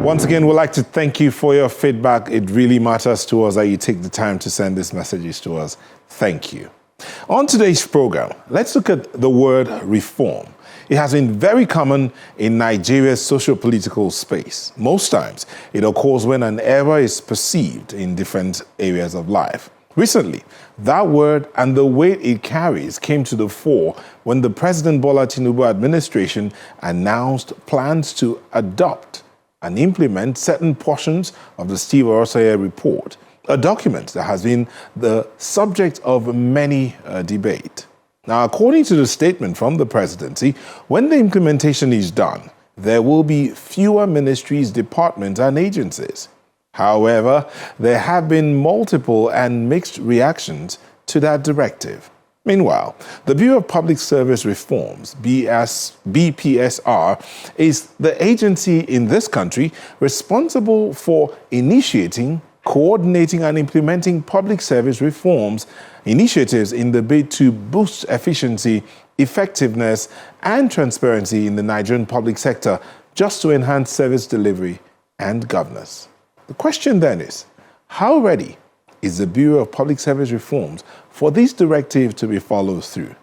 Once again, we'd like to thank you for your feedback. It really matters to us that you take the time to send these messages to us. Thank you. On today's program, let's look at the word reform. It has been very common in Nigeria's socio-political space. Most times, it occurs when an error is perceived in different areas of life. Recently, that word and the weight it carries came to the fore when the President Bola Tinubu administration announced plans to adopt and implement certain portions of the Steve Oronsaye report, a document that has been the subject of many debate. Now, according to the statement from the presidency, when the implementation is done, there will be fewer ministries, departments, and agencies. However, there have been multiple and mixed reactions to that directive. Meanwhile, the Bureau of Public Service Reforms, BPSR, is the agency in this country responsible for initiating, coordinating, and implementing public service reforms initiatives in the bid to boost efficiency, effectiveness, and transparency in the Nigerian public sector, just to enhance service delivery and governance. The question then is, how ready is the Bureau of Public Service Reforms for this directive to be followed through?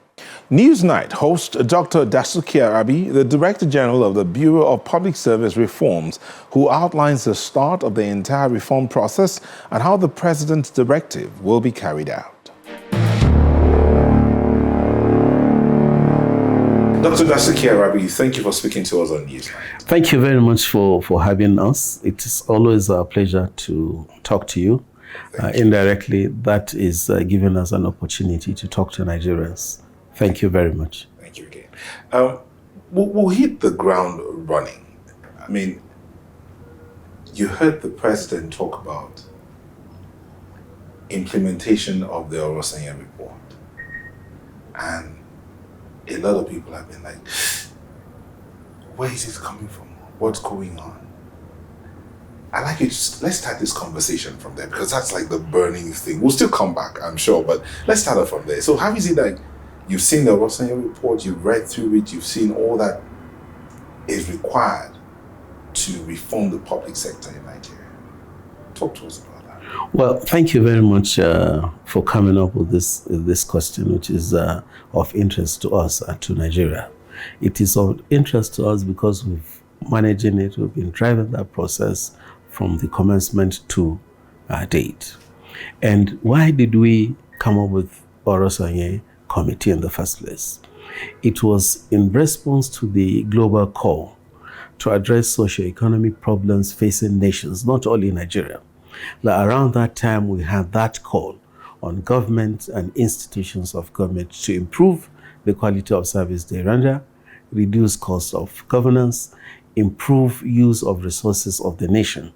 Newsnight host Dr. Dasuki, the Director General of the Bureau of Public Service Reforms, who outlines the start of the entire reform process and how the President's directive will be carried out. Dr. Dasuki, thank you for speaking to us on Newsnight. Thank you very much for having us. It is always a pleasure to talk to you. Indirectly, that is giving us an opportunity to talk to Nigerians. Thank you very much. Thank you again. We'll hit the ground running. I mean, you heard the president talk about implementation of the Oronsaye report. And a lot of people have been like, where is it coming from? What's going on? I'd like you to, let's start this conversation from there, because that's like the burning thing. We'll still come back, I'm sure, but let's start it from there. So how is it that you've seen the Oronsaye report, you've read through it, you've seen all that is required to reform the public sector in Nigeria? Talk to us about that. Well, thank you very much for coming up with this question, which is of interest to us and to Nigeria. It is of interest to us because we've managing it, we've been driving that process from the commencement to date. And why did we come up with Oronsaye committee in the first place? It was in response to the global call to address socio-economic problems facing nations, not only Nigeria. Like around that time, we had that call on government and institutions of government to improve the quality of service they render, reduce costs of governance, improve use of resources of the nation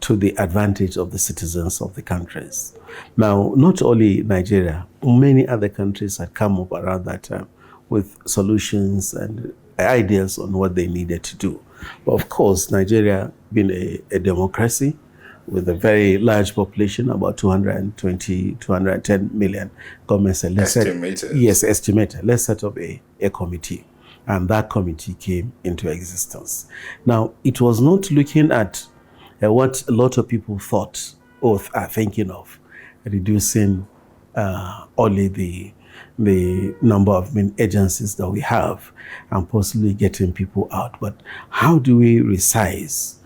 to the advantage of the citizens of the countries. Now, not only Nigeria, many other countries had come up around that time with solutions and ideas on what they needed to do. But of course, Nigeria being a democracy with a very large population, about 220, 210 million, government said, estimated. Let's set up a committee. And that committee came into existence. Now, it was not looking at what a lot of people thought or are thinking of, reducing only the number of agencies that we have and possibly getting people out. But how do we resize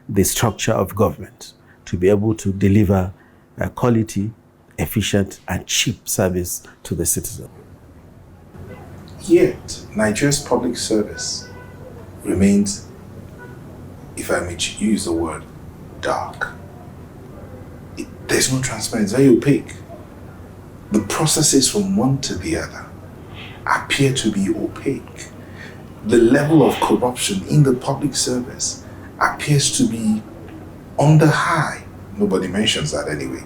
the structure of government to be able to deliver a quality, efficient, and cheap service to the citizen? Yet, Nigeria's public service remains, if I may use the word, dark. There's no transparency, very opaque. The processes from one to the other appear to be opaque. The level of corruption in the public service appears to be on the high. Nobody mentions that anyway.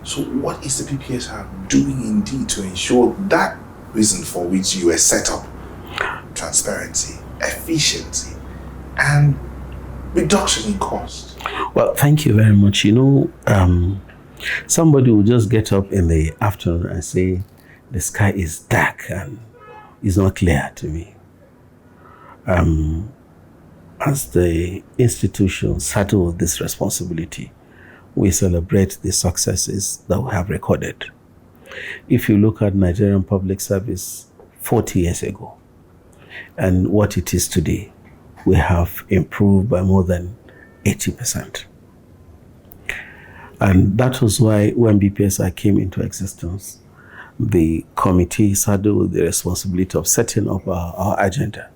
So what is the PPSR doing indeed to ensure that reason for which you were set up? Transparency, efficiency, and reduction in cost. Well, thank you very much. You know, somebody will just get up in the afternoon and say, the sky is dark and it's not clear to me. as the institution settle with this responsibility, we celebrate the successes that we have recorded. If you look at Nigerian public service 40 years ago and what it is today, we have improved by more than 80%. And that was why when BPSI came into existence, the committee saddled with the responsibility of setting up our agenda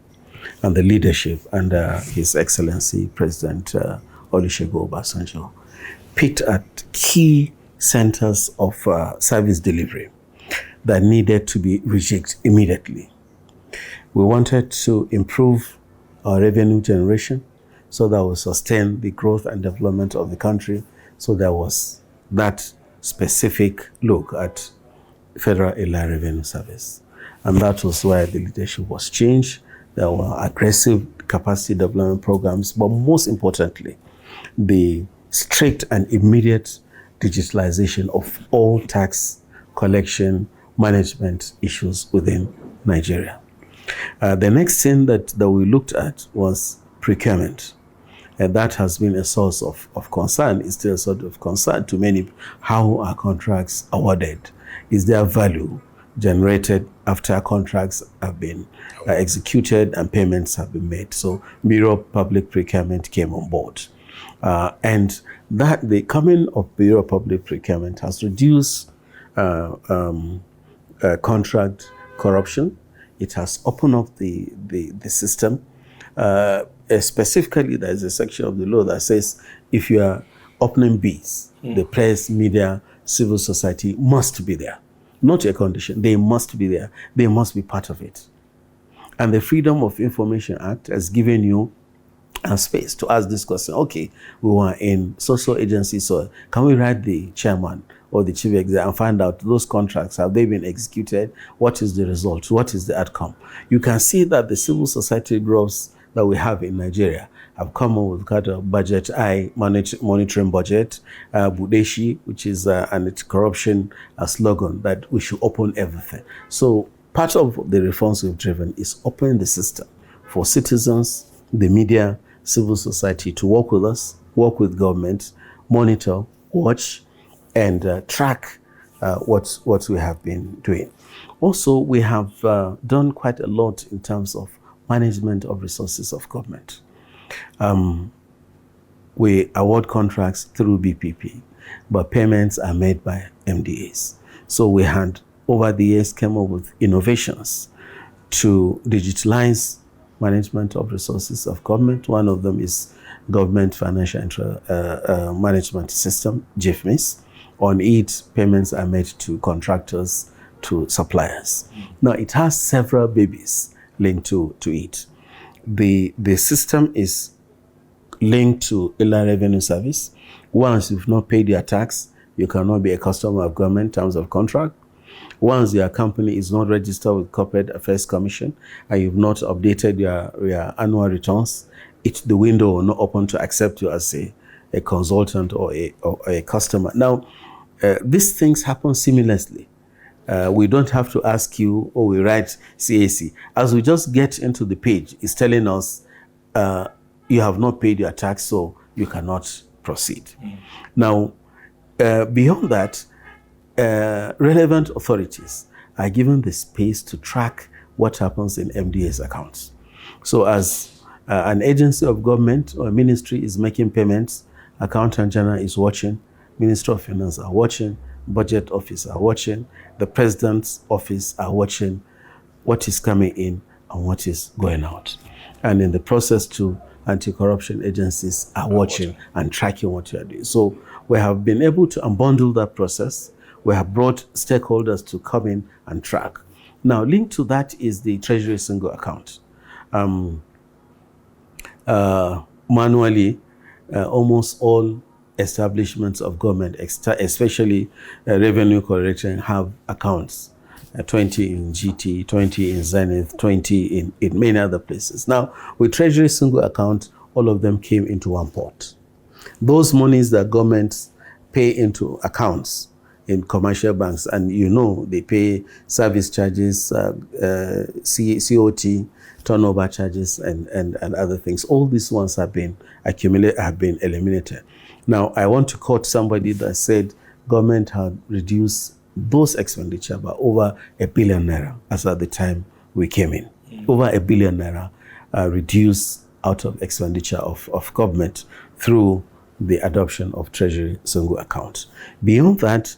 and the leadership under His Excellency President Olusegun Obasanjo picked at key centers of service delivery that needed to be rejigged immediately. We wanted to improve our revenue generation so that we sustain the growth and development of the country. So there was that specific look at Federal Inland Revenue Service. And that was why the leadership was changed. There were aggressive capacity development programs, but most importantly, the strict and immediate digitalization of all tax collection management issues within Nigeria. The next thing that we looked at was procurement. And that has been a source of concern, is still a sort of concern to many. How are contracts awarded? Is there value generated after contracts have been executed and payments have been made? So Bureau of Public Procurement came on board. And that the coming of Bureau of Public Procurement has reduced contract corruption. It has opened up the system. Specifically, there is a section of the law that says if you are opening bids, the press, media, civil society must be there. Not a condition. They must be there. They must be part of it. And the Freedom of Information Act has given you a space to ask this question. Okay, we were in social agency, so can we write the chairman or the chief executive and find out those contracts, have they been executed? What is the result? What is the outcome? You can see that the civil society groups that we have in Nigeria have come up with kind of budget monitoring budget, Budeshi, which is an anti-corruption slogan that we should open everything. So part of the reforms we've driven is opening the system for citizens, the media, civil society to work with us, work with government, monitor, watch, and track what we have been doing. Also, we have done quite a lot in terms of management of resources of government. We award contracts through BPP, but payments are made by MDAs. So we had, over the years, came up with innovations to digitalize management of resources of government. One of them is Government Financial Management System, GFMIS. On it, payments are made to contractors, to suppliers. Now, it has several babies linked to it. The system is linked to Inland Revenue Service. Once you've not paid your tax, you cannot be a customer of government in terms of contract. Once your company is not registered with Corporate Affairs Commission and you've not updated your annual returns, the window will not open to accept you as a consultant or a customer. Now, these things happen seamlessly. We don't have to ask you, or we write CAC. As we just get into the page, it's telling us you have not paid your tax, so you cannot proceed. Now, beyond that, relevant authorities are given the space to track what happens in MDA's accounts. So as an agency of government or a ministry is making payments, Accountant General is watching, Minister of Finance are watching, Budget Office are watching, the President's Office are watching what is coming in and what is going out. And in the process too, anti-corruption agencies are watching and tracking what you are doing. So we have been able to unbundle that process. We have brought stakeholders to come in and track. Now, linked to that is the Treasury Single Account. Manually, almost all establishments of government, especially revenue collection, have accounts. 20 in GT, 20 in Zenith, 20 in many other places. Now, with Treasury Single Account, all of them came into one pot. Those monies that governments pay into accounts in commercial banks, and they pay service charges, COT, turnover charges and other things. All these ones have been eliminated. Now, I want to quote somebody that said government had reduced those expenditure by over ₦1 billion naira as at the time we came in. Over ₦1 billion naira reduced out of expenditure of government through the adoption of Treasury single account. Beyond that,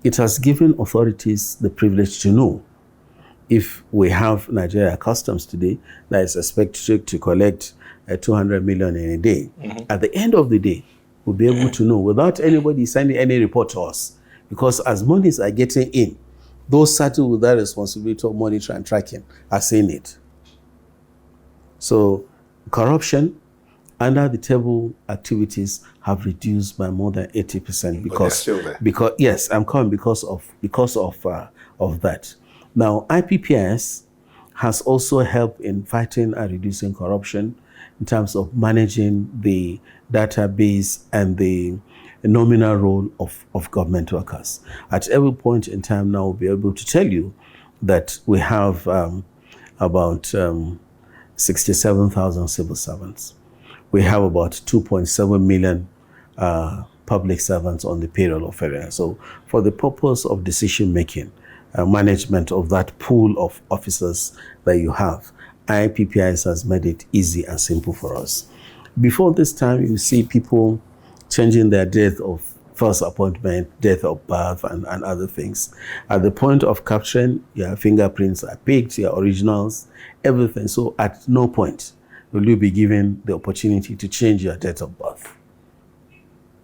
it has given authorities the privilege to know if we have Nigeria Customs today that is expected to collect 200 million in a day. At the end of the day, we'll be able to know without anybody sending any report to us. Because as monies are getting in, those saddled with that responsibility of monitoring and tracking are seeing it. So corruption, under the table activities have reduced by more than 80% because yes, I'm coming because of that. Now, IPPIS has also helped in fighting and reducing corruption in terms of managing the database and the nominal role of government workers. At every point in time now, we'll be able to tell you that we have about 67,000 civil servants. We have about 2.7 million public servants on the payroll of FEDERA. So for the purpose of decision making, management of that pool of officers that you have, IPPIS has made it easy and simple for us. Before this time, you see people changing their date of first appointment, date of birth, and other things. At the point of capturing, your fingerprints are picked, your originals, everything. So at no point will you be given the opportunity to change your date of birth,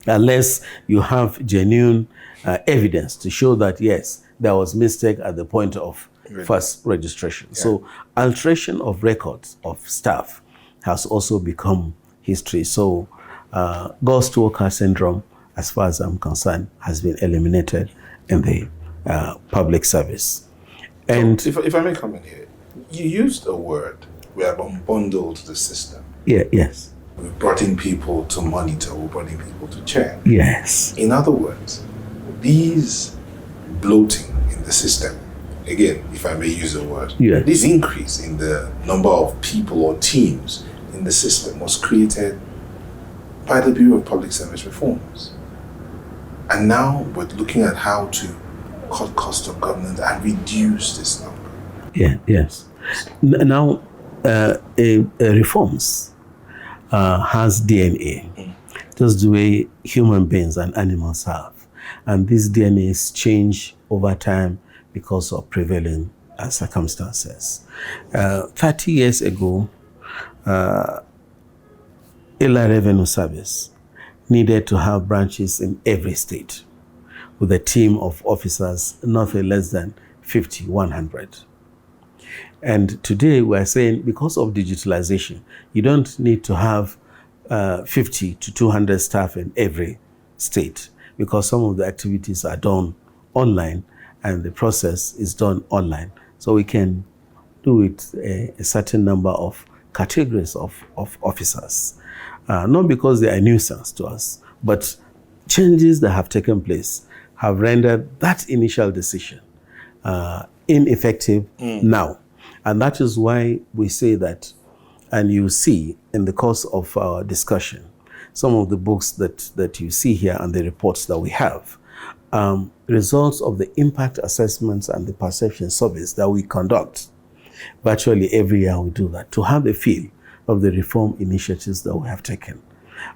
unless you have genuine evidence to show that, yes, there was mistake at the point of first registration. Yeah. So alteration of records of staff has also become history. So ghost worker syndrome, as far as I'm concerned, has been eliminated in the public service. And so if I may come in here, you used a word, we have unbundled the system. Yeah, yes. We brought in people to monitor, we brought in people to check. Yes. In other words, these bloating in the system, again, if I may use the word, this increase in the number of people or teams in the system was created by the Bureau of Public Service Reforms. And now we're looking at how to cut cost of government and reduce this number. Yeah, yes. Now, reforms has DNA, just the way human beings and animals have. And these DNAs change over time because of prevailing circumstances. 30 years ago, Inland Revenue Service needed to have branches in every state with a team of officers, nothing less than 50, 100. And today we're saying because of digitalization, you don't need to have 50 to 200 staff in every state because some of the activities are done online and the process is done online. So we can do it a certain number of categories of officers. Not because they are a nuisance to us, but changes that have taken place have rendered that initial decision ineffective now. And that is why we say that, and you see in the course of our discussion, some of the books that you see here and the reports that we have, results of the impact assessments and the perception surveys that we conduct. Virtually every year we do that, to have a feel of the reform initiatives that we have taken.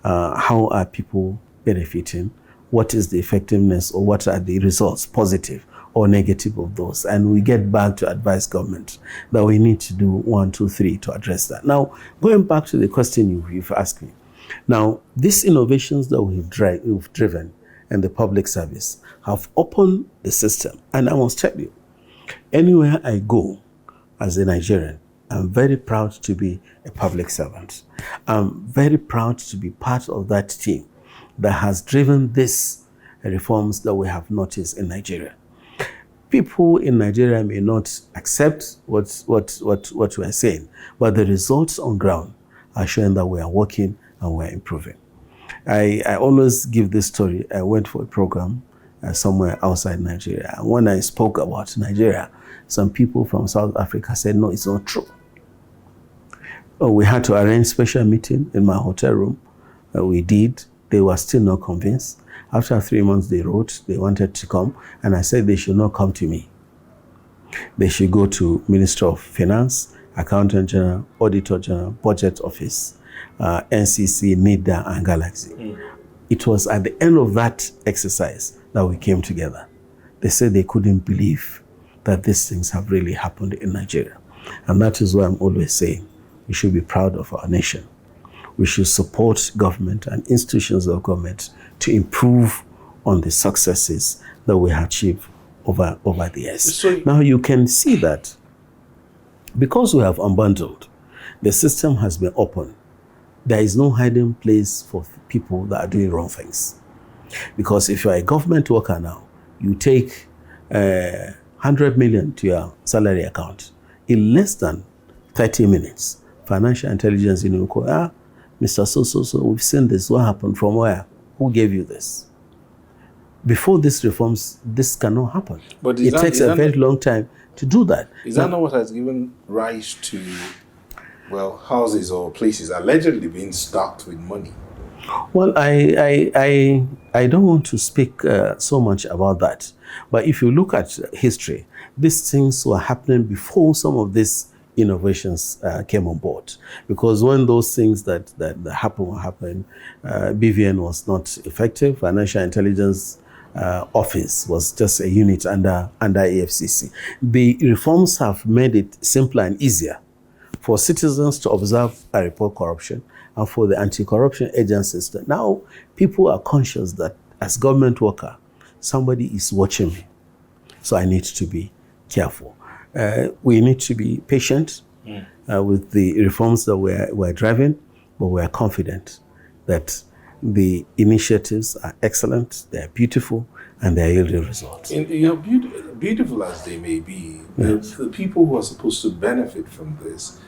How are people benefiting? What is the effectiveness or what are the results, positive or negative of those? And we get back to advise government that we need to do 1, 2, 3 to address that. Now, going back to the question you've asked me. Now, these innovations that we've driven in the public service have opened the system. And I must tell you, anywhere I go as a Nigerian, I'm very proud to be a public servant. I'm very proud to be part of that team that has driven these reforms that we have noticed in Nigeria. People in Nigeria may not accept what we are saying, but the results on ground are showing that we are working and we are improving. I always give this story. I went for a program somewhere outside Nigeria. And when I spoke about Nigeria, some people from South Africa said, no, it's not true. We had to arrange special meeting in my hotel room. We did. They were still not convinced. After 3 months, they wrote, they wanted to come, and I said they should not come to me. They should go to Minister of Finance, Accountant General, Auditor General, Budget Office, NCC, NIDA, and Galaxy. It was at the end of that exercise that we came together. They said they couldn't believe that these things have really happened in Nigeria. And that is why I'm always saying we should be proud of our nation. We should support government and institutions of government to improve on the successes that we have achieved over the years. So, now you can see that because we have unbundled, the system has been open. There is no hiding place for people that are doing wrong things. Because if you are a government worker now, you take 100 million to your salary account. In less than 30 minutes, financial intelligence will call, Mr. So, we've seen this. What happened? From where? Who gave you this? Before these reforms, this cannot happen. But it takes a very long time to do that. Is that not what has given rise to, well, houses or places allegedly being stocked with money? Well, I don't want to speak so much about that. But if you look at history, these things were happening before some of these innovations came on board. Because when those things that happened, BVN was not effective. Financial Intelligence Office was just a unit under AFCC. The reforms have made it simpler and easier for citizens to observe and report corruption, and for the anti-corruption agencies that now people are conscious that as government worker, somebody is watching me. So I need to be careful. We need to be patient with the reforms that we're driving, but we're confident that the initiatives are excellent, they're beautiful, and they're yielding results. Beautiful as they may be, the people who are supposed to benefit from this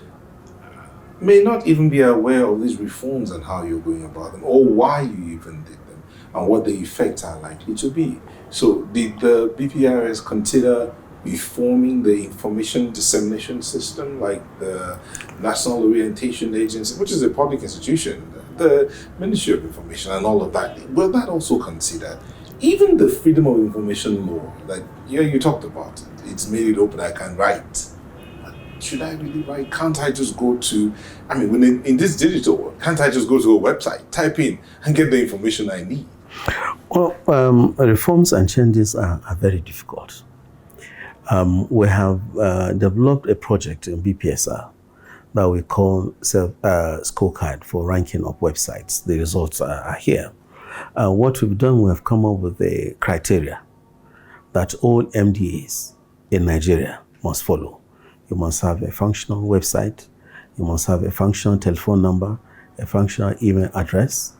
may not even be aware of these reforms and how you're going about them, or why you even did them, and what the effects are likely to be. So did the BPRS consider reforming the information dissemination system, like the National Orientation Agency, which is a public institution, the Ministry of Information and all of that? Will that also consider even the Freedom of Information law? Like, you talked about it. It's made it open, I can write. But should I really write? Can't I just go to, when in this digital world, can't I just go to a website, type in, and get the information I need? Well, reforms and changes are very difficult. We have developed a project in BPSR that we call scorecard for ranking of websites. The results are here. What we've done, we have come up with a criteria that all MDAs in Nigeria must follow. You must have a functional website. You must have a functional telephone number, a functional email address.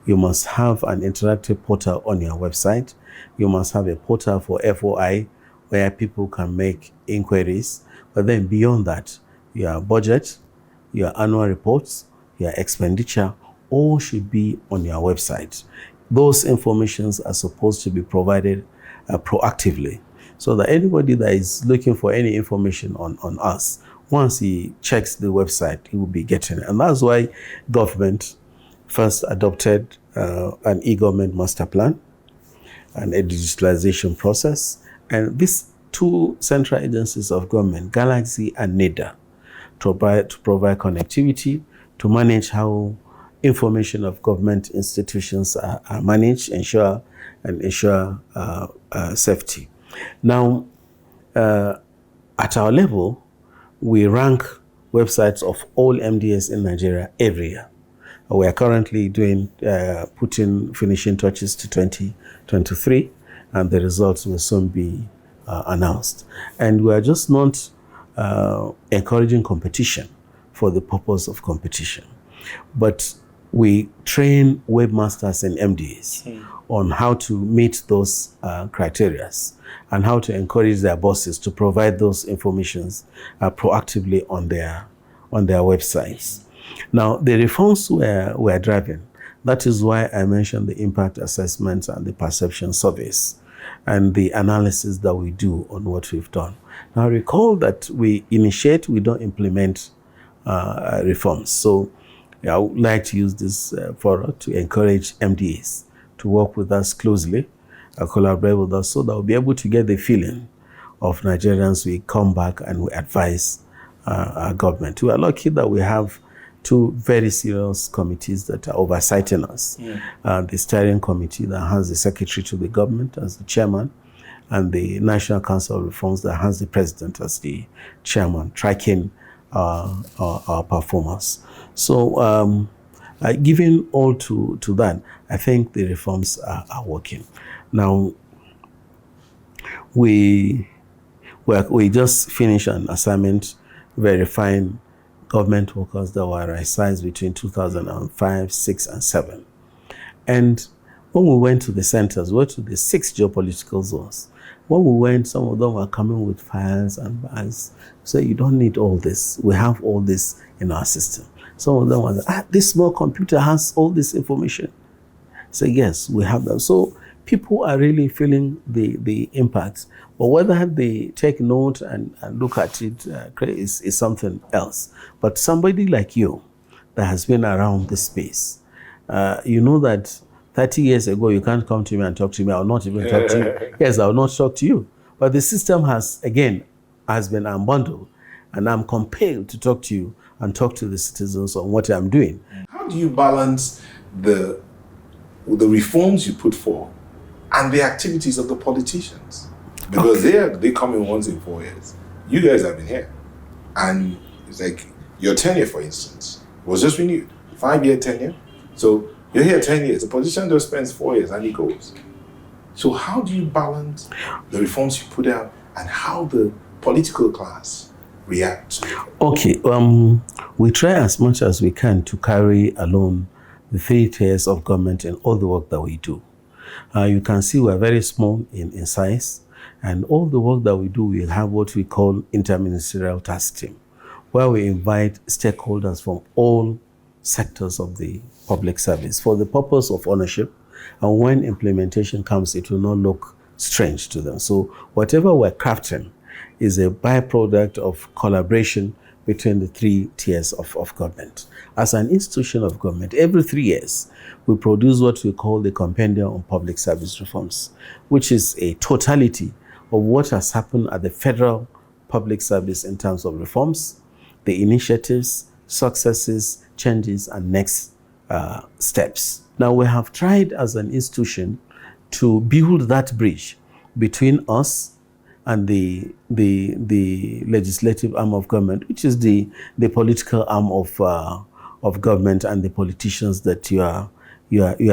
You must have an interactive portal on your website. You must have a portal for FOI where people can make inquiries. But then beyond that, your budget, your annual reports, your expenditure, all should be on your website. Those informations are supposed to be provided proactively, so that anybody that is looking for any information on us, once he checks the website, he will be getting it. And that's why government first adopted an e-government master plan and a digitalization process. And these two central agencies of government, Galaxy and NIDA, to provide connectivity, to manage how information of government institutions are managed, ensure safety. Now, at our level, we rank websites of all MDS in Nigeria every year. We are currently putting finishing touches to 2023, and the results will soon be announced. And we are just not encouraging competition for the purpose of competition, but we train webmasters and MDs on how to meet those criteria and how to encourage their bosses to provide those informations proactively on their websites. Now, the reforms we're driving, that is why I mentioned the impact assessments and the perception surveys and the analysis that we do on what we've done. Now, recall that we initiate, we don't implement reforms. So I would like to use this forum to encourage MDAs to work with us closely, collaborate with us, so that we'll be able to get the feeling of Nigerians. We come back and we advise our government. We are lucky that we have two very serious committees that are oversighting us. The steering committee that has the secretary to the government as the chairman, and the National Council of Reforms that has the president as the chairman, tracking our performance. So giving all to that, I think the reforms are working. Now, we just finished an assignment verifying government workers that were assigned between 2005, 6, and 7. And when we went to the centers, we went to the 6 geopolitical zones. When we went, some of them were coming with files and bags. So you don't need all this. We have all this in our system. Some of them were like, this small computer has all this information. So yes, we have them. So people are really feeling the impact. But whether they take note and look at it is something else. But somebody like you that has been around this space, you know that 30 years ago, you can't come to me and talk to me. I will not even talk to you. Yes, I will not talk to you. But the system has been unbundled, and I'm compelled to talk to you and talk to the citizens on what I'm doing. How do you balance the reforms you put forth and the activities of the politicians? Because they come in once in 4 years. You guys have been here. And it's like your tenure, for instance, was just renewed. 5-year tenure. So you're here 10 years. The politician just spends 4 years and he goes. So how do you balance the reforms you put out and how the political class reacts to it? Okay, we try as much as we can to carry along the 3 tiers of government in all the work that we do. You can see we're very small in size, and all the work that we do, we have what we call interministerial task team, where we invite stakeholders from all sectors of the public service for the purpose of ownership. And when implementation comes, it will not look strange to them. So whatever we're crafting is a byproduct of collaboration between the 3 tiers of government. As an institution of government, every 3 years, we produce what we call the Compendium on Public Service Reforms, which is a totality of what has happened at the federal public service in terms of reforms, the initiatives, successes, changes, and next steps. Now, we have tried as an institution to build that bridge between us and the legislative arm of government, which is the political arm of government, and the politicians that you are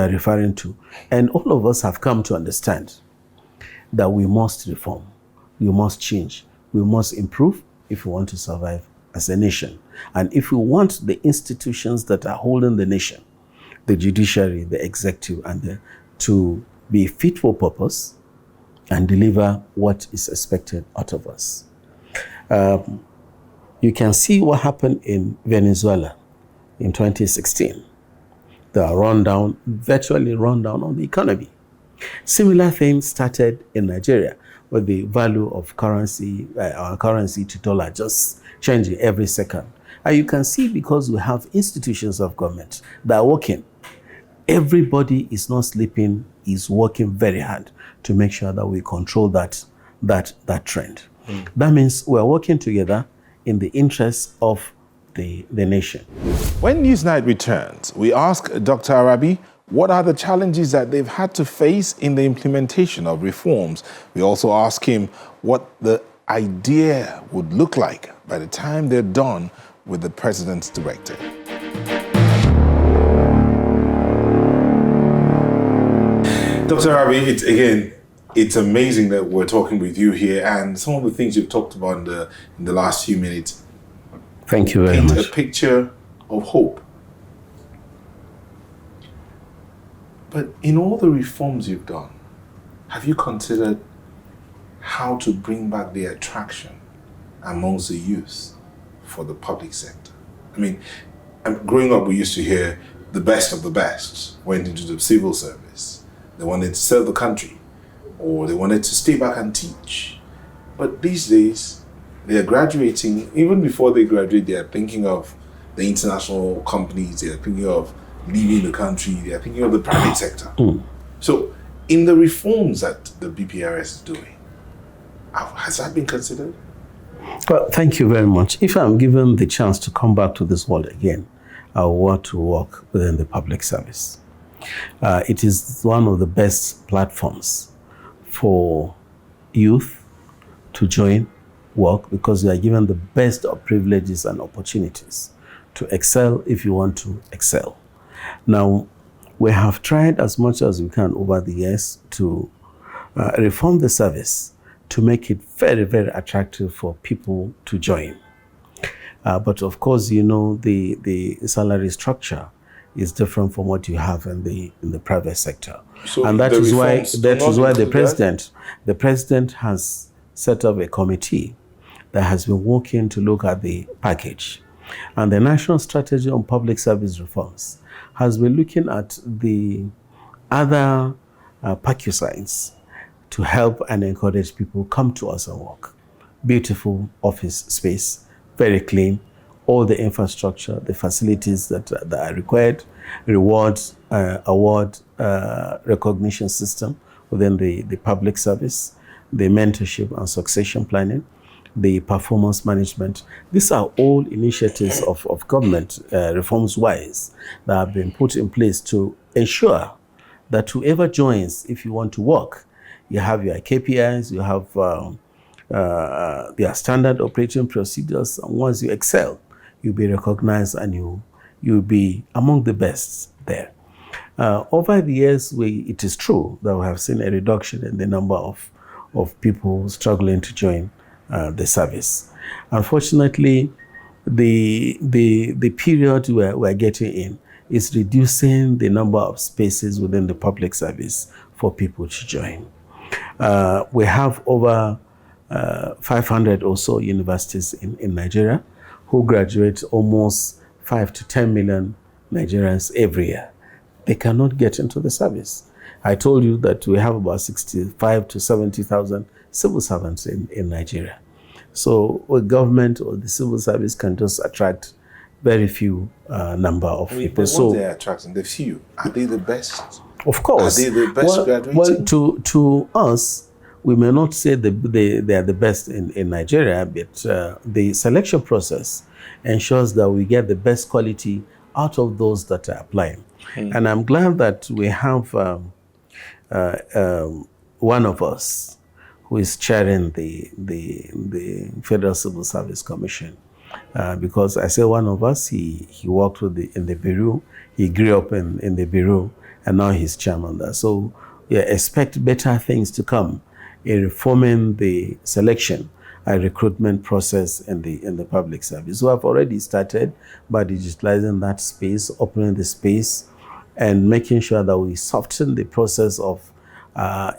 referring to. And all of us have come to understand that we must reform, we must change, we must improve if we want to survive as a nation. And if we want the institutions that are holding the nation, the judiciary, the executive, and to be fit for purpose and deliver what is expected out of us. You can see what happened in Venezuela in 2016. The virtually rundown on the economy. Similar things started in Nigeria, with the value of currency, our currency to dollar just changing every second. And you can see, because we have institutions of government that are working, everybody is not sleeping, is working very hard to make sure that we control that trend. That means we're working together in the interest of the nation. When Newsnight returns, we ask Dr. Arabi what are the challenges that they've had to face in the implementation of reforms. We also ask him what the idea would look like by the time they're done with the president's directive. Dr. Arabi, it's amazing that we're talking with you here, and some of the things you've talked about in the last few minutes. Thank you very much. Paint a picture of hope. But in all the reforms you've done, have you considered how to bring back the attraction amongst the youth for the public sector? I mean, growing up, we used to hear the best of the best went into the civil service. They wanted to serve the country, or they wanted to stay back and teach. But these days, they're graduating, even before they graduate, they're thinking of the international companies, they're thinking of leaving the country, they're thinking of the private sector. So, in the reforms that the BPRS is doing, has that been considered? Well, thank you very much. If I'm given the chance to come back to this world again, I want to work within the public service. It is one of the best platforms for youth to join work because you are given the best of privileges and opportunities to excel if you want to excel. Now, we have tried as much as we can over the years to reform the service to make it very, very attractive for people to join. But of course, you know, the salary structure is different from what you have in the private sector. So and that is why the president has set up a committee that has been working to look at the package. And the National Strategy on Public Service Reforms has been looking at the other perquisites to help and encourage people come to us and work. Beautiful office space, very clean, all the infrastructure, the facilities that are required, rewards, award recognition system within the public service, the mentorship and succession planning, the performance management. These are all initiatives of government reforms-wise that have been put in place to ensure that whoever joins, if you want to work, you have your KPIs, you have their standard operating procedures, and once you excel, you'll be recognized and you'll be among the best there. Over the years, it is true that we have seen a reduction in the number of people struggling to join the service. Unfortunately, the period we're getting in is reducing the number of spaces within the public service for people to join. We have over 500 or so universities in Nigeria who graduate almost 5 to 10 million Nigerians every year. They cannot get into the service. I told you that we have about 65 to 70,000 civil servants in Nigeria. So a government or the civil service can just attract very few number of people. So they're attracting the few. Are they the best? Of course. Are they the best graduating? Well, to us, we may not say they are the best in Nigeria, but the selection process ensures that we get the best quality out of those that are applying. And I'm glad that we have one of us who is chairing the Federal Civil Service Commission. Because I say one of us, he worked in the Bureau, he grew up in the Bureau, and now he's chairman there. So yeah, expect better things to come in reforming the selection and recruitment process in the public service. So I've already started by digitalizing that space, opening the space, and making sure that we soften the process of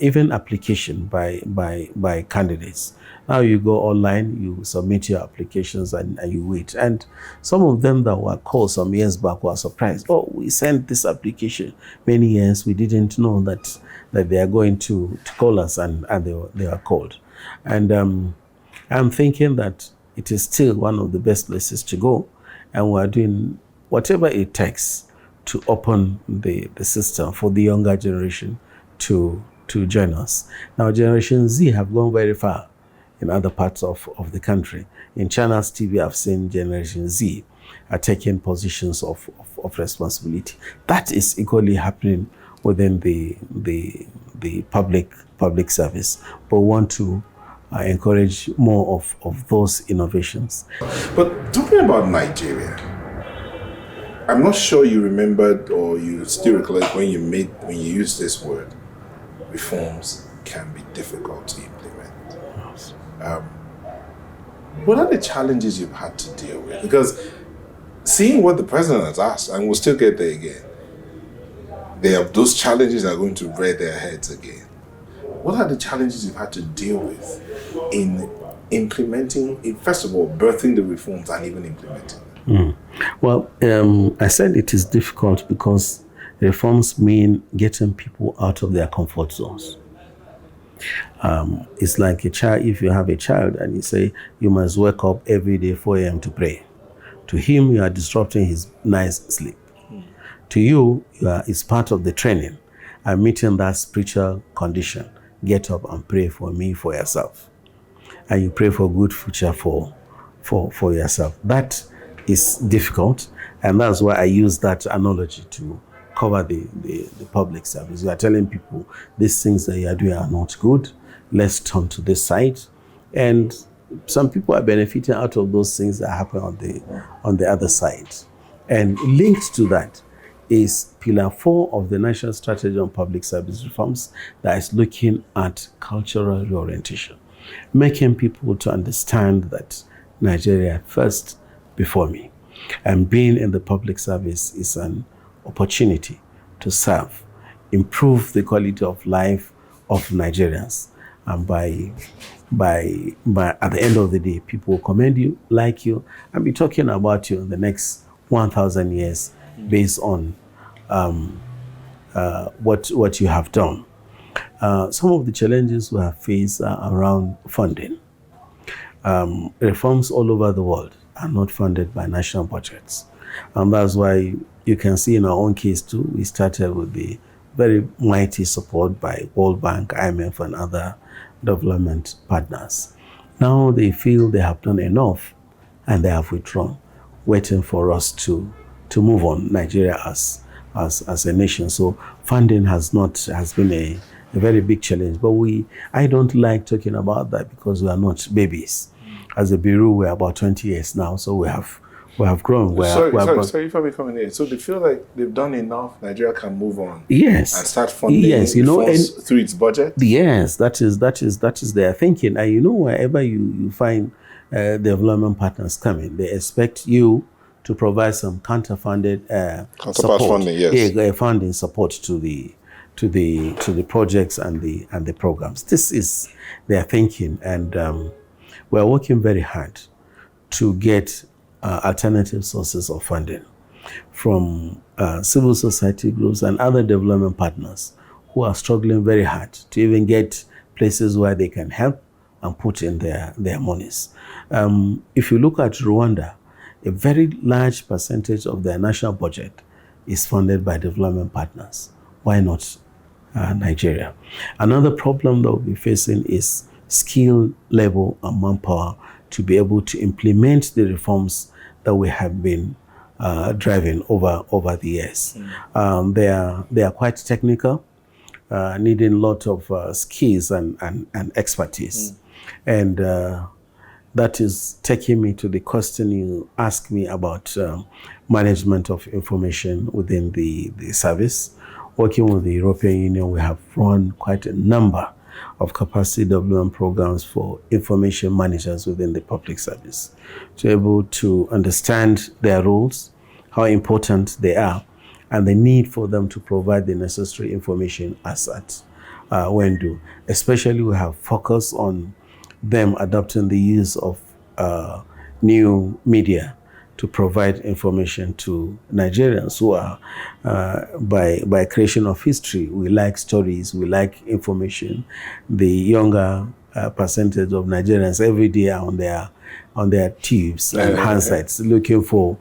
even application by candidates. Now you go online, you submit your applications and you wait. And some of them that were called some years back were surprised. Oh, we sent this application many years. We didn't know that they are going to call us, and they were called. And I'm thinking that it is still one of the best places to go. And we're doing whatever it takes to open the system for the younger generation to join us. Now, Generation Z have gone very far in other parts of the country. In China's TV, I've seen Generation Z are taking positions of responsibility. That is equally happening within the public service. But we want to encourage more of those innovations. But talking about Nigeria, I'm not sure you remembered or you still recollect when you used this word. Reforms can be difficult to implement. Yes. What are the challenges you've had to deal with? Because seeing what the president has asked, and we'll still get there again, those challenges are going to rear their heads again. What are the challenges you've had to deal with in implementing, first of all, birthing the reforms and even implementing them? Well, I said it is difficult because reforms mean getting people out of their comfort zones. It's like a child. If you have a child and you say you must wake up every day 4 a.m. to pray, to him you are disrupting his nice sleep. To you, it's part of the training and meeting that spiritual condition. Get up and pray for me, for yourself, and you pray for good future for yourself. That is difficult, and that's why I use that analogy to cover the public service. You are telling people these things that you are doing are not good. Let's turn to this side, and some people are benefiting out of those things that happen on the other side. And linked to that is Pillar 4 of the National Strategy on Public Service Reforms that is looking at cultural reorientation, making people to understand that Nigeria first before me. And being in the public service is an opportunity to serve, improve the quality of life of Nigerians. And by at the end of the day, people will commend you, like you, and be talking about you in the next 1,000 years based on what you have done. Some of the challenges we have faced are around funding. Reforms all over the world are not funded by national budgets. And that's why you can see in our own case too, we started with the very mighty support by World Bank, IMF, and other development partners. Now they feel they have done enough and they have withdrawn, waiting for us to move on, Nigeria as a nation. So funding has been a very big challenge. But I don't like talking about that because we are not babies. As a bureau, we're about 20 years now, so we have grown. Sorry if I'm coming in. So they feel like they've done enough, Nigeria can move on. Yes. And start funding through its budget? Yes, that is their thinking. And wherever you find development partners coming, they expect you to provide some counterfunded support, funding, yes. Funding support to the projects and the programs. This is their thinking, and we're working very hard to get alternative sources of funding from civil society groups and other development partners who are struggling very hard to even get places where they can help and put in their monies. If you look at Rwanda, a very large percentage of their national budget is funded by development partners. Why not Nigeria? Another problem that we'll be facing is skill level and manpower to be able to implement the reforms that we have been driving over the years. They are quite technical, needing a lot of skills and expertise. And that is taking me to the question you asked me about management of information within the service. Working with the European Union, we have run quite a number of capacity development programs for information managers within the public service to be able to understand their roles, how important they are, and the need for them to provide the necessary information as at when due. Especially we have focused on them adopting the use of new media to provide information to Nigerians who are, by creation of history, we like stories, we like information. The younger percentage of Nigerians every day are on their tubes and handsets looking for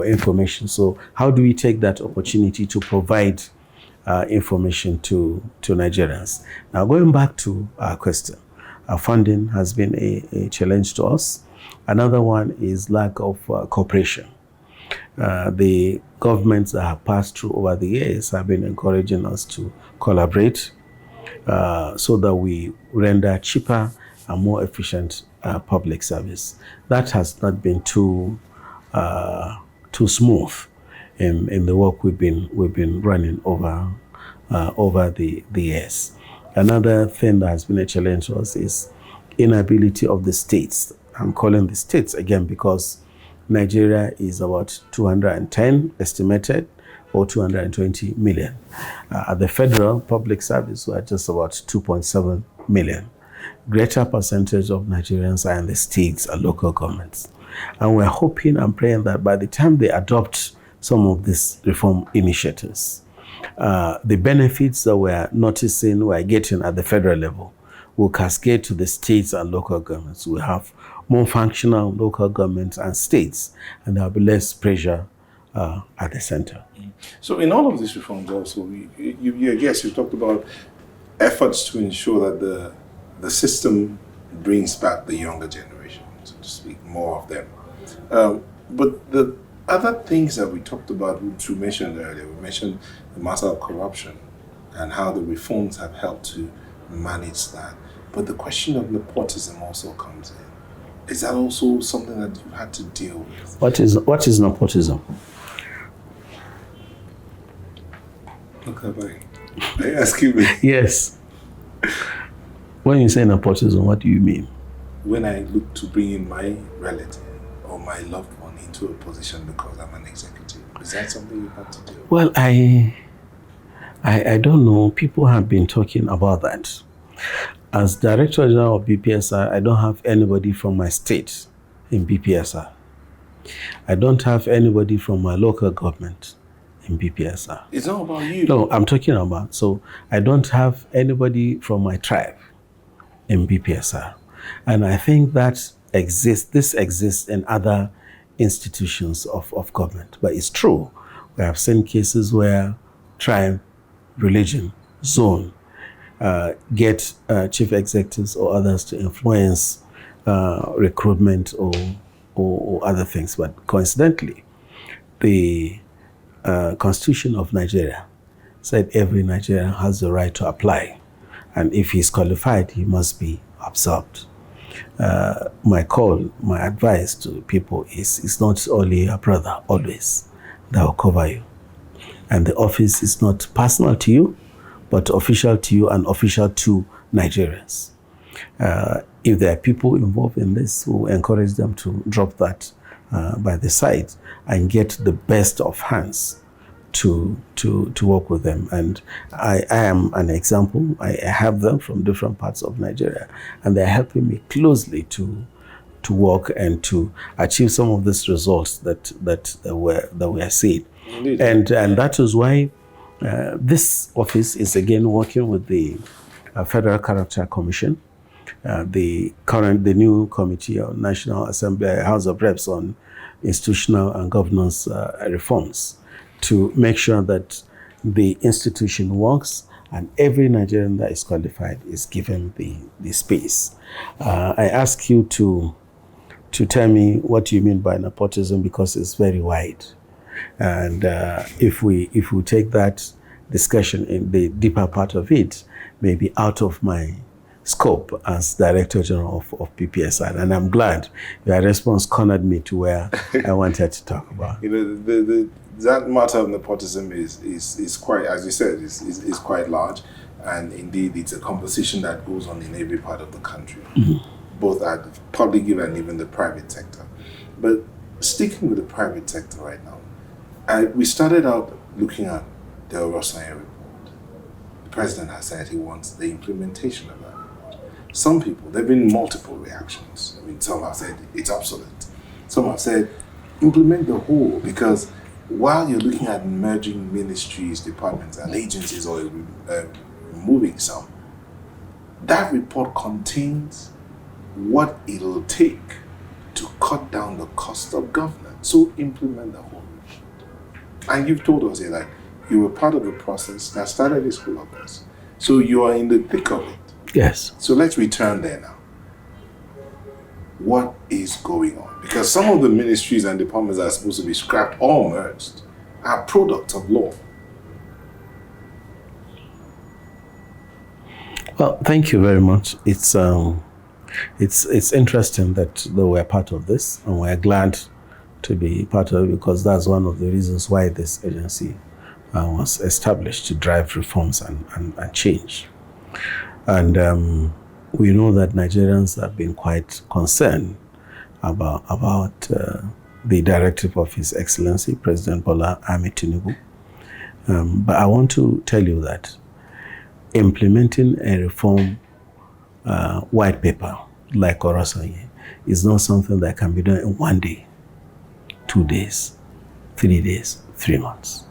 information. So how do we take that opportunity to provide information to Nigerians? Now, going back to our question, funding has been a challenge to us. Another one is lack of cooperation. The governments that have passed through over the years have been encouraging us to collaborate so that we render cheaper and more efficient public service. That has not been too smooth in the work we've been running over the years. Another thing that has been a challenge to us is inability of the states. I'm calling the states again because Nigeria is about 210 estimated or 220 million. At the federal public service, we are just about 2.7 million. Greater percentage of Nigerians are in the states and local governments. And we're hoping and praying that by the time they adopt some of these reform initiatives, the benefits that we're noticing, we're getting at the federal level, will cascade to the states and local governments. We have more functional local governments and states, and there'll be less pressure at the center. So in all of these reforms also, yes, you talked about efforts to ensure that the system brings back the younger generation, so to speak, more of them. But the other things that we talked about, which we mentioned earlier, we mentioned the matter of corruption and how the reforms have helped to manage that. But the question of nepotism also comes in. Is that also something that you've had to deal with? What is nepotism? Look at me. Are you asking me? Yes. When you say nepotism, what do you mean? When I look to bring in my relative or my loved one into a position because I'm an executive, is that something you have to do? Well, I don't know. People have been talking about that. As Director General of BPSR, I don't have anybody from my state in BPSR. I don't have anybody from my local government in BPSR. It's not about you. No, I'm talking about, so I don't have anybody from my tribe in BPSR. And I think that this exists in other institutions of government. But it's true. We have seen cases where tribe, religion, zone get chief executives or others to influence recruitment or other things. But coincidentally, the Constitution of Nigeria said every Nigerian has the right to apply. And if he's qualified, he must be absorbed. My advice to people is it's not only a brother, always, that will cover you. And the office is not personal to you, but official to you and official to Nigerians. If there are people involved in this, we'll encourage them to drop that by the side and get the best of hands to work with them. And I am an example. I have them from different parts of Nigeria, and they're helping me closely to work and to achieve some of these results that we are seeing. Indeed. And that is why this office is again working with the Federal Character Commission, the new committee of National Assembly, House of Reps on institutional and governance reforms, to make sure that the institution works and every Nigerian that is qualified is given the space. I ask you to tell me what you mean by nepotism, because it's very wide. And if we take that discussion in the deeper part of it, maybe out of my scope as Director General of PPSR. And I'm glad your response cornered me to where I wanted to talk about. That matter of nepotism is quite, as you said, is quite large. And indeed, it's a conversation that goes on in every part of the country, both at the public and even the private sector. But sticking with the private sector right now, we started out looking at the Oronsaye report. The president has said he wants the implementation of that report. Some people, there have been multiple reactions. I mean, some have said it's obsolete. Some have said implement the whole, because while you're looking at merging ministries, departments, and agencies, or removing some, that report contains what it'll take to cut down the cost of governance. So implement the whole. And you've told us here that you were part of the process that started this whole of this. So you are in the thick of it. Yes. So let's return there now. What is going on? Because some of the ministries and departments that are supposed to be scrapped or merged are products of law. Well, thank you very much. It's interesting that they were part of this, and we're glad to be part of it, because that's one of the reasons why this agency was established, to drive reforms and change. And we know that Nigerians have been quite concerned about the directive of His Excellency President Bola Ahmed Tinubu. But I want to tell you that implementing a reform white paper like Oronsaye is not something that can be done in 1 day, 2 days, 3 days, 3 months.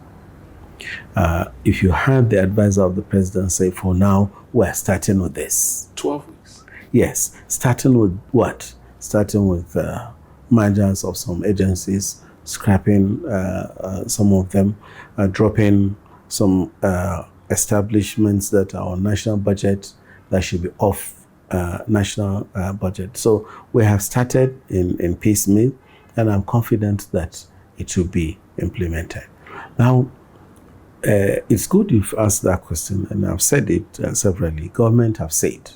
If you had the advisor of the president say, for now, we're starting with this. 12 weeks. Yes. Starting with what? Starting with mergers of some agencies, scrapping some of them, dropping some establishments that are on national budget that should be off national budget. So we have started in piecemeal, and I'm confident that it will be implemented. Now, it's good you've asked that question, and I've said it severally. Government have said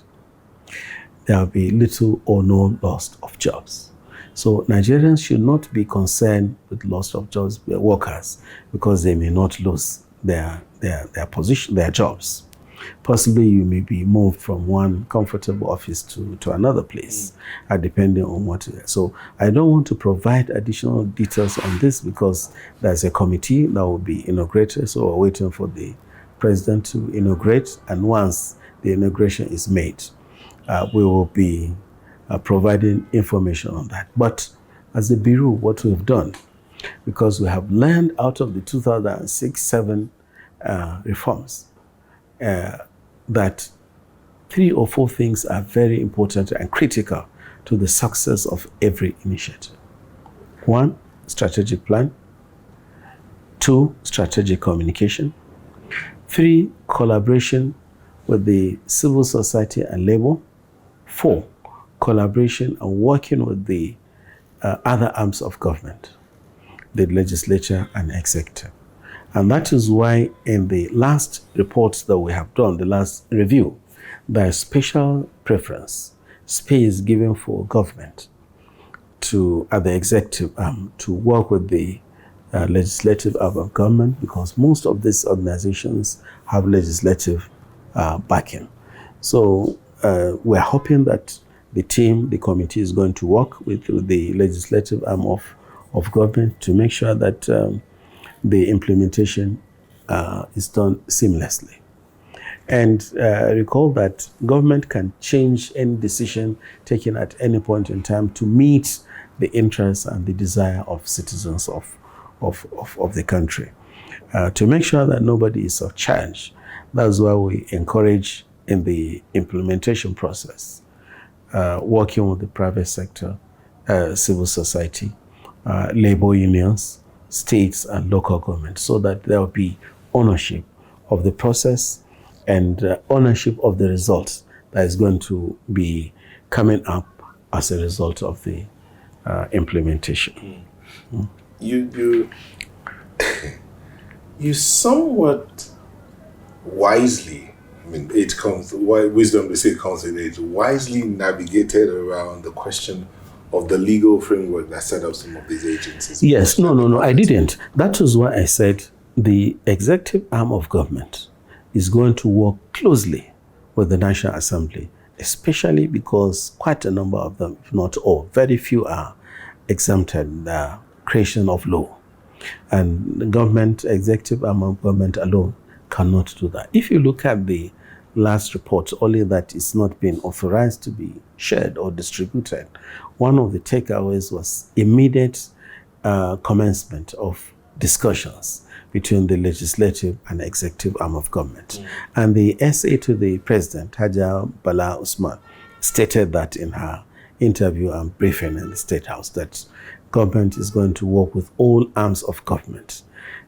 there will be little or no loss of jobs. So Nigerians should not be concerned with loss of jobs, workers, because they may not lose their position, their jobs. Possibly you may be moved from one comfortable office to another place, depending on what. So I don't want to provide additional details on this because there's a committee that will be inaugurated. So we're waiting for the president to inaugurate. And once the inauguration is made, we will be providing information on that. But as the Bureau, what we've done, because we have learned out of the 2006-7 reforms, that 3 or 4 things are very important and critical to the success of every initiative. 1, strategic plan. 2, strategic communication. 3, collaboration with the civil society and labor. 4, collaboration and working with the other arms of government, the legislature and executive. And that is why in the last reports that we have done, the last review, there is special preference, space given for government to, at the executive arm, to work with the legislative arm of government, because most of these organizations have legislative backing. So we're hoping that the team, the committee is going to work with the legislative arm of government to make sure that the implementation is done seamlessly. And recall that government can change any decision taken at any point in time to meet the interests and the desire of citizens of the country. To make sure that nobody is surcharged, that's why we encourage in the implementation process, working with the private sector, civil society, labor unions, states and local government, so that there will be ownership of the process and ownership of the results that is going to be coming up as a result of the implementation. You somewhat wisely, I mean, it comes, wisdom, they say, comes in age, wisely navigated around the question of the legal framework that set up some of these agencies. Yes, no, I didn't. That was why I said the executive arm of government is going to work closely with the National Assembly, especially because quite a number of them, if not all, very few are exempted the creation of law. And the government, executive arm of government alone cannot do that. If you look at the last report, only that it's not been authorized to be shared or distributed, one of the takeaways was immediate commencement of discussions between the legislative and executive arm of government. And the SA to the president, Haja Bala Usman, stated that in her interview and briefing in the State House, that government is going to work with all arms of government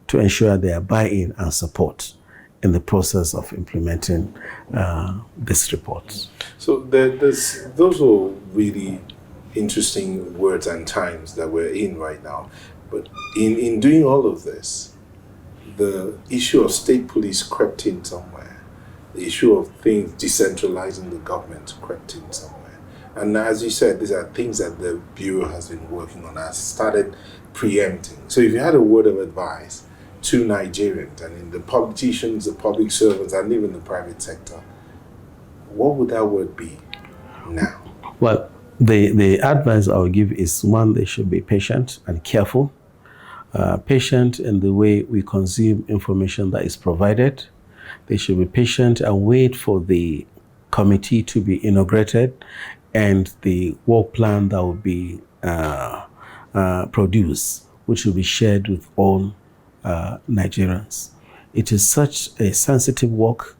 to ensure their buy-in and support in the process of implementing this report. So those are really interesting words and times that we're in right now. But in doing all of this, the issue of state police crept in somewhere. The issue of things decentralizing the government crept in somewhere. And as you said, these are things that the Bureau has been working on, has started preempting. So if you had a word of advice to Nigerians, and in the politicians, the public servants, and even the private sector, what would that word be now? Well, the advice I would give is, one, they should be patient and careful. Patient in the way we consume information that is provided. They should be patient and wait for the committee to be inaugurated and the work plan that will be produced, which will be shared with all Nigerians. It is such a sensitive work,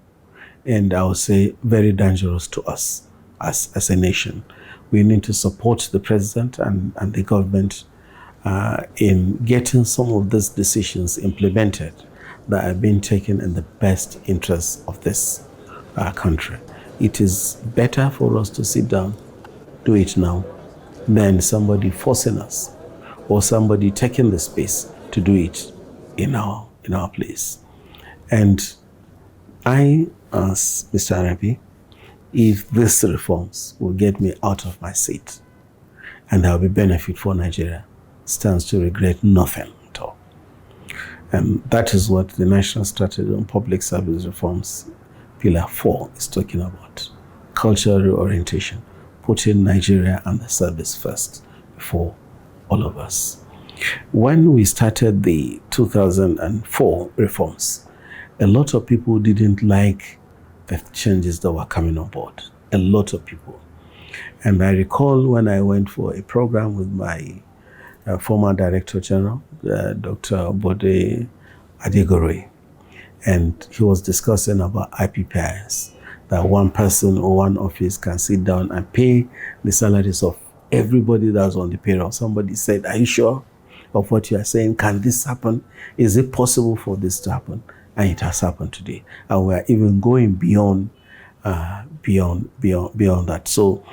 and I would say very dangerous to us as a nation. We need to support the president and the government in getting some of these decisions implemented that are being taken in the best interests of this country. It is better for us to sit down, do it now, than somebody forcing us or somebody taking the space to do it in our place. And I ask Mr. Arabi if these reforms will get me out of my seat and there will be benefit for Nigeria, stands to regret nothing at all. And that is what the National Strategy on Public Service Reforms, Pillar 4, is talking about. Cultural reorientation, putting Nigeria and the service first before all of us. When we started the 2004 reforms, a lot of people didn't like the changes that were coming on board. A lot of people. And I recall when I went for a program with my former Director General, Dr. Bode Adegore, and he was discussing about IPPIS, that one person or one office can sit down and pay the salaries of everybody that's on the payroll. Somebody said, "Are you sure of what you are saying? Can this happen? Is it possible for this to happen?" And it has happened today. And we're even going beyond that. So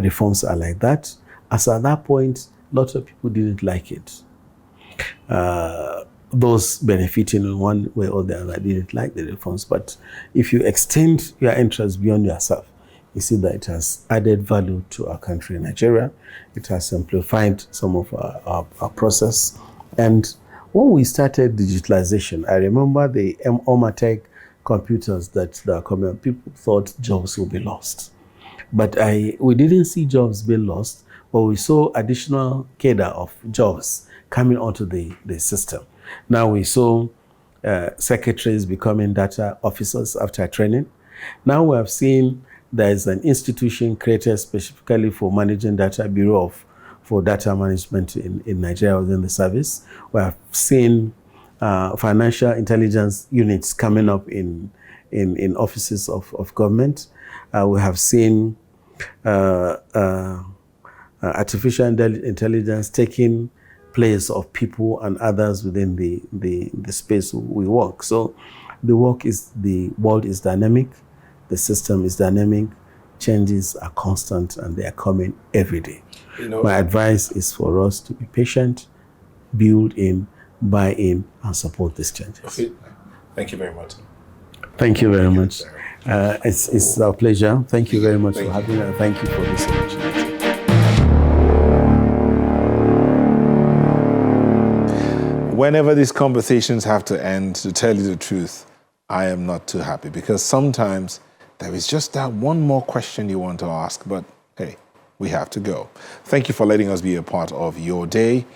reforms are like that. As at that point, lots of people didn't like it. Those benefiting in one way or the other didn't like the reforms. But if you extend your interest beyond yourself, you see that it has added value to our country, Nigeria. It has simplified some of our process. And when we started digitalization, I remember the Omatech computers that are coming, people thought jobs would be lost. But we didn't see jobs being lost, but we saw additional cadre of jobs coming onto the system. Now we saw secretaries becoming data officers after training. Now we have seen there is an institution created specifically for managing data, Bureau for Data Management in Nigeria within the service. We have seen financial intelligence units coming up in offices of government. We have seen artificial intelligence taking place of people and others within the space we work. So the world is dynamic, the system is dynamic, changes are constant and they are coming every day. My advice is for us to be patient, build in, buy in, and support these changes. Okay. Thank you very much. Thank you very much. It's our pleasure. Thank you very much for having me, and thank you for this opportunity. Whenever these conversations have to end, to tell you the truth, I am not too happy, because sometimes there is just that one more question you want to ask, but hey, we have to go. Thank you for letting us be a part of your day.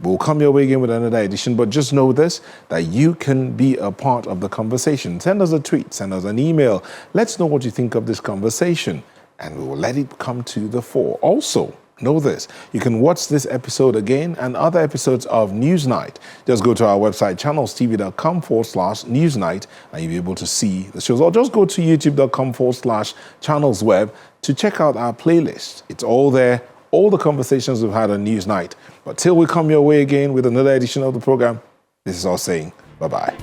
We'll come your way again with another edition, but just know this, that you can be a part of the conversation. Send us a tweet, send us an email. Let's know what you think of this conversation, and we will let it come to the fore. Also, know this, you can watch this episode again and other episodes of Newsnight. Just go to our website, channelstv.com/Newsnight, and you'll be able to see the shows. Or just go to youtube.com/channelsweb to check out our playlist. It's all there, all the conversations we've had on Newsnight. But till we come your way again with another edition of the program, this is all saying bye-bye.